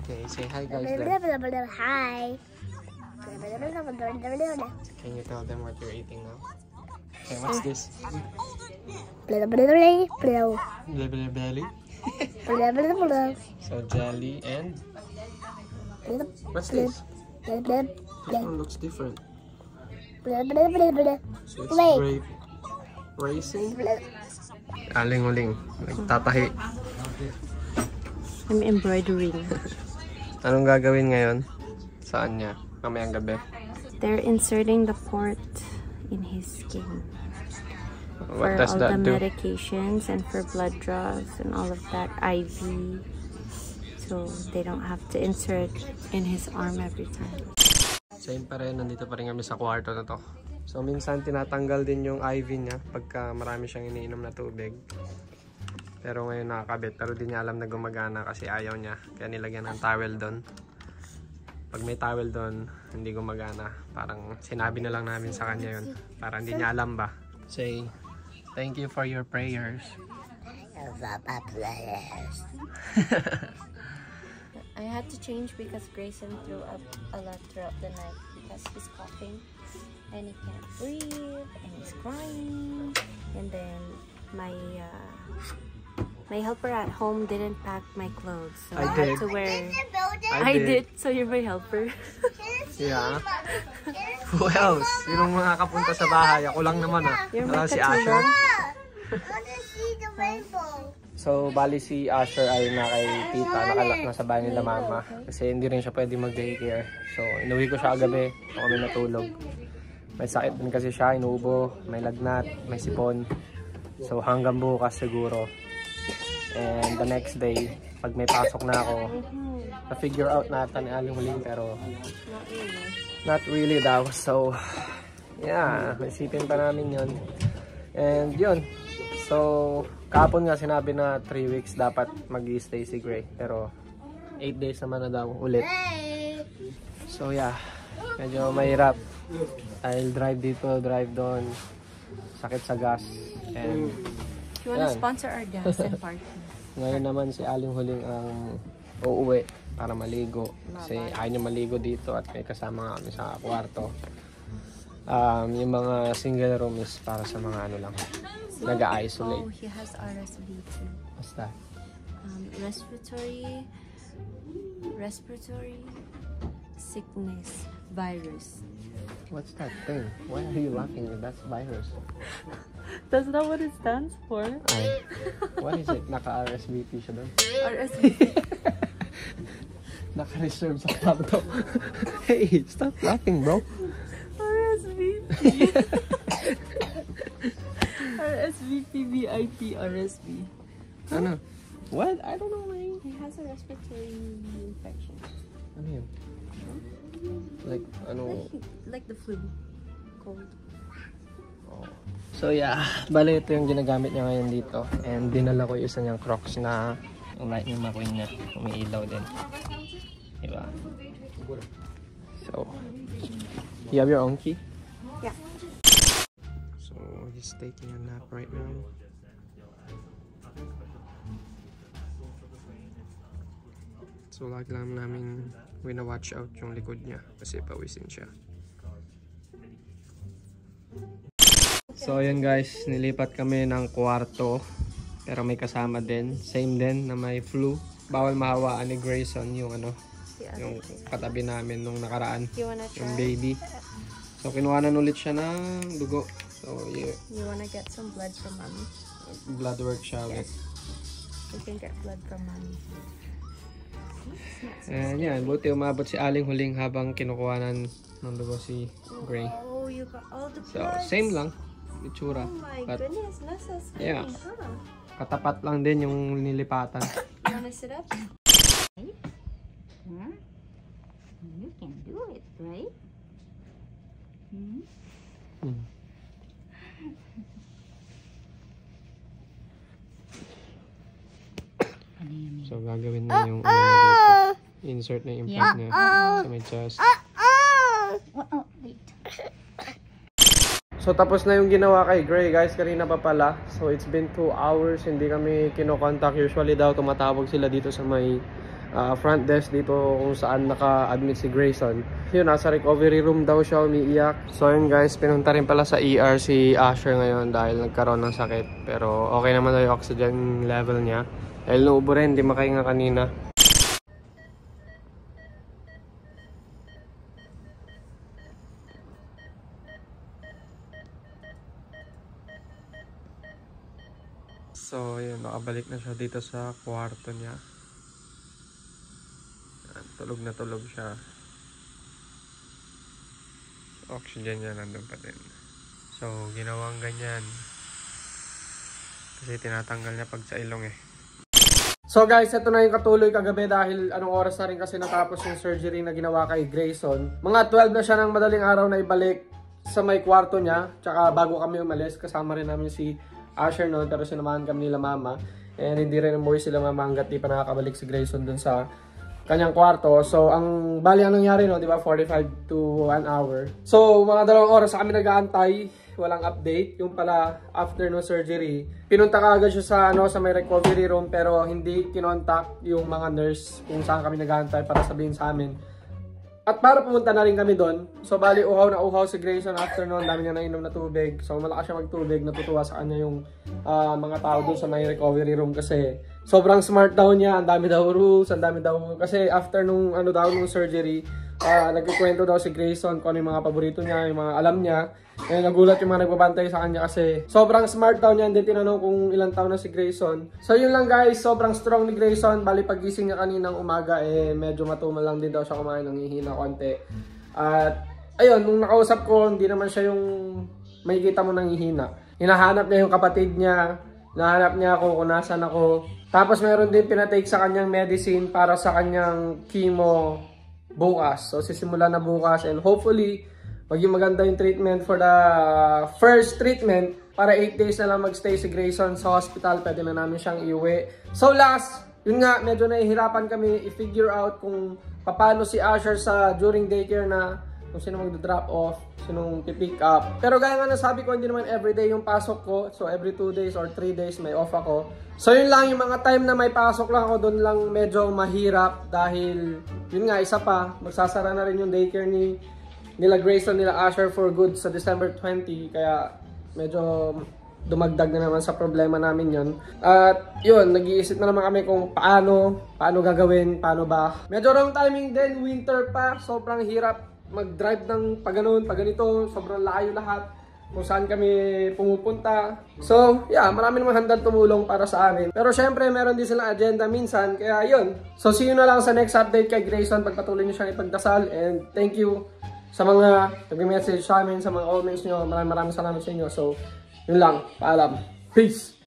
Okay, say hi guys. Hi. Can you tell them what you're eating now? Okay, what's this? Belly. Belly. So jelly and what's this? This one looks different. So it's grape raisin. Aling-uling, nagtatahi. I'm embroidering. Anong gagawin ngayon? Saan niya? Mamayang gabi. They're inserting the port in his skin. What For does all that the do? medications and for blood draws and all of that IV. So they don't have to insert in his arm every time. Same pa rin, nandito pa rin kami sa kwarto na to. So minsan tinatanggal din yung IV niya pagka marami siyang iniinom na tubig. Pero ngayon nakakabit, pero di niya alam na gumagana kasi ayaw niya. Kaya nilagyan ng towel doon. Pag may towel doon, hindi gumagana. Parang sinabi na lang namin sa kanya yun. Parang hindi niya alam ba. Say, thank you for your prayers. I had to change because Grayson threw up a lot throughout the night because he's coughing and he can't breathe and he's crying. And then my helper at home didn't pack my clothes, so I had to wear. I did. So you're my helper. Yeah. Who else? Sinong makakapunta sa bahay? Ako lang naman ah. You're my Si katulong. Asher. So, bali si Asher ay na kay tita, nasa bahay nila mama. Kasi hindi rin siya pwede mag-daycare. So, inuwi ko siya kagabi. So, kami natulog. May sakit din kasi siya, inuubo, may lagnat, may sipon. So, hanggang bukas siguro. And the next day, pag may pasok na ako, na-figure out natin ni Aling Huling, pero not really daw. So, yeah, isipin pa namin yun. And yun. So, kahapon nga sinabi na 3 weeks dapat mag-stay si Gray. Pero 8 days naman na daw ulit. So yeah, medyo mahirap. I'll drive dito, drive doon. Sakit sa gas. And You wanna sponsor our gas and parking? ngayon naman si Aling Huling ang uuwi para maligo. Kasi ayaw niya maligo dito at may kasama kami sa kwarto. Yung mga single room is para sa mga ano lang. Nag-isolate. Oh, he has RSV too. What's that? Respiratory sickness virus. What's that thing? Why are you laughing? That's virus. That's not what it stands for. Ay, what is it? Naka-RSVP siya doon. RSV. Naka-reserve sa kwarto. Hey, stop laughing, bro. RSVP. RSVP VIP RSV. Ano? What? I don't know, man. He has a respiratory infection. Ano yun? Like, ano? Like the flu. Cold. Oh. So yeah, bale ito yung ginagamit niya ngayon dito. And dinala ko yung isa niyang Crocs na ang light niya McQueen niya. Umiilaw din. Diba? So, you have your own key? Yeah. So, he's taking a nap right now. So, lagi lang namin wina-watch out yung likod niya kasi pawisin siya. So, ayan guys, nilipat kami ng kwarto pero may kasama din. Same din na may flu. Bawal mahawaan ni Grayson yung ano, yung katabi namin nung nakaraan, yung baby. So, kinuhanan ulit siya ng dugo. So, yeah. You wanna get some blood from mommy? Blood work siya ulit. You can get blood from mommy. And yan, buti umabot si Aling Huling habang kinukuhanan ng dugo si Gray. Oh, you got all the So, blood. same lang. Itsura. Oh my But, goodness, that's so scary, yeah. huh? Katapat lang din yung nilipatan. You wanna sit up? Hmm? You can do it, right? Hmm? So, gagawin na yung ano niya dito. Insert na yung implant niya sa may chest. Wait. So, tapos na yung ginawa kay Gray, guys. Kanina pa pala. So, it's been 2 hours. Hindi kami kinokontak. Usually daw, tumatawag sila dito sa may front desk dito kung saan naka-admit si Grayson. Yun, nasa recovery room daw siya, umiiyak. So yun guys, pinunta rin pala sa ER si Asher ngayon dahil nagkaroon ng sakit. Pero okay naman daw yung oxygen level niya. Dahil naubo rin, hindi makahinga kanina. So yun, nakabalik na siya dito sa kwarto niya. Tulog na tulog siya. Oxygen niya nandun pa din. So, ginawang ganyan. Kasi tinatanggal niya pag sa ilong eh. So guys, ito na yung katuloy kagabi dahil anong oras na rin kasi natapos yung surgery na ginawa kay Grayson. Mga 12 na siya ng madaling araw na ibalik sa may kwarto niya. Tsaka bago kami umalis, kasama rin namin si Asher noon, pero sinamahan kami nila mama. And hindi rin umuwi sila mama hanggat di pa nakakabalik si Grayson dun sa kanyang kwarto. So, ang bali ang nangyari, no, di ba, 45 to 1 hour. So, mga 2 oras kami nag-aantay, walang update. Yung pala, after no surgery, pinunta ka agad siya sa, sa may recovery room, pero hindi kinontak yung mga nurse kung saan kami nag-aantay para sabihin sa amin. At para pumunta na rin kami doon. So, bali, uhaw na uhaw si Grayson after noon. Dami niya nainom na tubig. So, malakas siya magtubig. Natutuwa sa kanya yung mga tao doon sa may recovery room kasi sobrang smart daw niya. Ang dami daw rules, ang dami daw. Kasi after nung, nung surgery, nagkikwento daw si Grayson kung ano yung mga paborito niya, yung mga alam niya. Eh, nagulat yung mga nagbabantay sa kanya kasi sobrang smart daw niya. Hindi tinanong kung ilang taon na si Grayson. So yun lang guys, sobrang strong ni Grayson. Bali pagising niya kaninang umaga, medyo matumal lang din daw siya kumain, nanghihina konti. At ayun, nung nakausap ko, hindi naman siya yung makikita mo nanghihina. Hinahanap niya yung kapatid niya, hinahanap niya ako kung nasan ako. Tapos meron din pinatake sa kanyang medicine para sa kanyang chemo bukas. So sisimula na bukas and hopefully maging maganda yung treatment for the first treatment para 8 days na lang magstay si Grayson sa hospital. Pwede na namin siyang iuwi. So last, yun nga, medyo nahihirapan kami i-figure out kung paano si Asher sa during daycare na kung sino mag-drop off, sinong pipick up. Pero gaya nga nasabi ko, hindi naman everyday yung pasok ko. So every 2 days or 3 days may off ako. So yun lang, yung mga time na may pasok lang ako, doon lang medyo mahirap dahil yun nga, isa pa, magsasara na rin yung daycare nila Grayson, nila Asher for good sa December 20. Kaya medyo dumagdag na naman sa problema namin yon. At yun, nag-iisip na naman kami kung paano gagawin, paano ba. Medyo wrong timing din, winter pa, sobrang hirap mag-drive ng paganito, sobrang layo lahat kung saan kami pumupunta. So, yeah, marami naman handang tumulong para sa amin. Pero syempre, meron din silang agenda minsan, kaya yun. So, see you na lang sa next update kay Grayson. Pagpatuloy niyo siyang ipagdasal and thank you sa mga nag-message sa amin, sa mga comments nyo. Maraming salamat sa inyo. So, yun lang. Paalam. Peace!